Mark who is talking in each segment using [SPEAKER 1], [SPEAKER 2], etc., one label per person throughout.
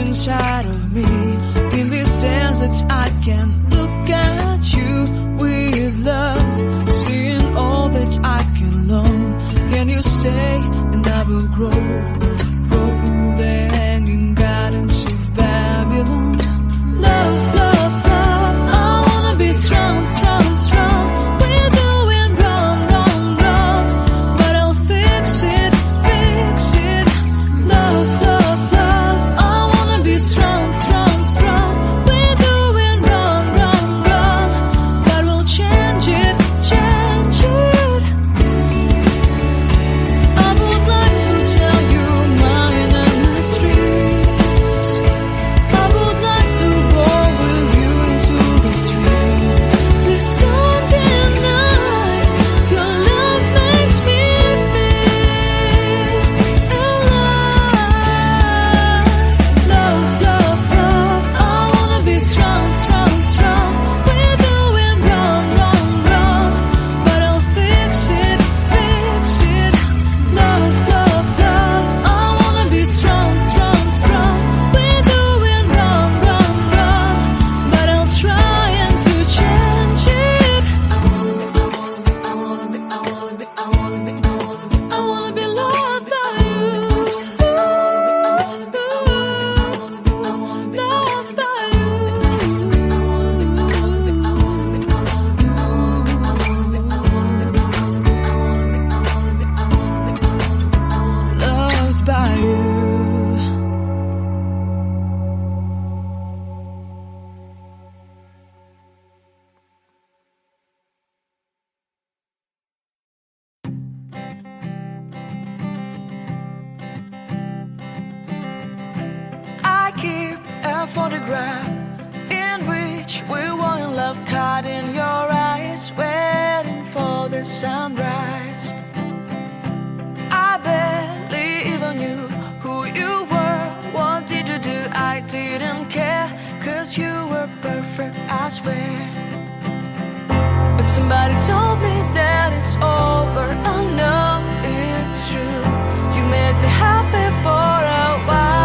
[SPEAKER 1] inside of me. In this sense that I can look at you with love, seeing all that I can learn. Can you stay and I will grow? Oh, the hanging gardens of Babylon. Love, love, love, I wanna be strong, strong, strong. We're doing wrong, wrong, wrong, but I'll fix it, fix it. Love, love, love, I wanna be strong, strong, strong. We're doing wrong, wrong, wrong, but we'll change it, change it. I would like to tell you mine and my street. I would like to go with you into the street. Please don't deny, your love makes me feel alive. Love, love, love, I wanna be strong, strong, strong. We're doing wrong, wrong, wrong, but I'll fix it, fix it. Love, love, love, I wanna be strong, strong, strong. We're doing wrong, wrong, wrong, but I'll try and to change it. I wanna be loved by you. Loved by you. Loved by you. I keep a photograph in which we were in love, caught in your eyes, waiting for the sunrise. I barely even knew who you were. What did you do? I didn't care, 'cause you were perfect, I swear. But somebody told me that it's over. I know it's true. You made me happy for a while.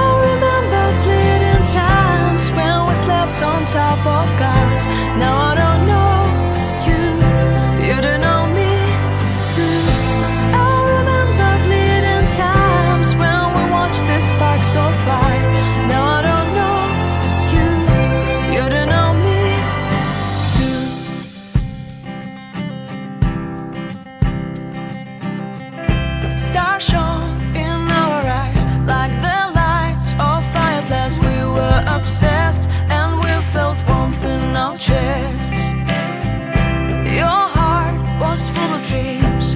[SPEAKER 1] I remember fleeting times when we slept on top of cars. Now I don't know you, you don't know me too. I remember fleeting times when we watched the sparks so fire. Now I don't know you, you don't know me too. Stars shone in our eyes like the lights of fireflies. We were obsessed and we felt warmth in our chests. Your heart was full of dreams,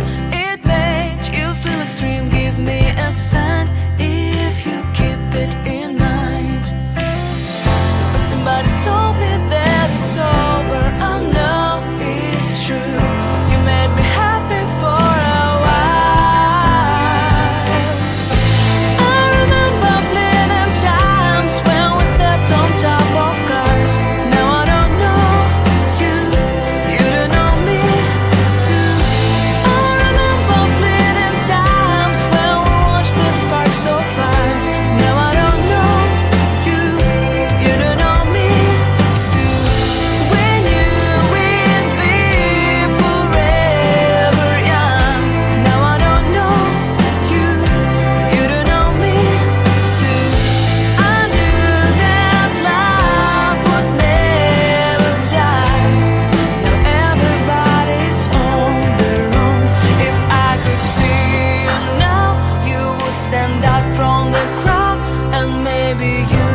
[SPEAKER 1] it made you feel extreme. Give me a sign if you keep it in mind. But somebody told me that it's over. I know it's true. You made me happy for a while. I remember fleeting times when we slept on top of cars. Now I don't know you, you don't know me too. I remember fleeting times when we watched the sparks so fire. Now I don't know you, you don't know me too. We knew we'd be forever young. Now I don't know you, you don't know me too. I knew that love would never die. Now everybody's on their own. If I could see you now, you would stand out from the crowd, and maybe you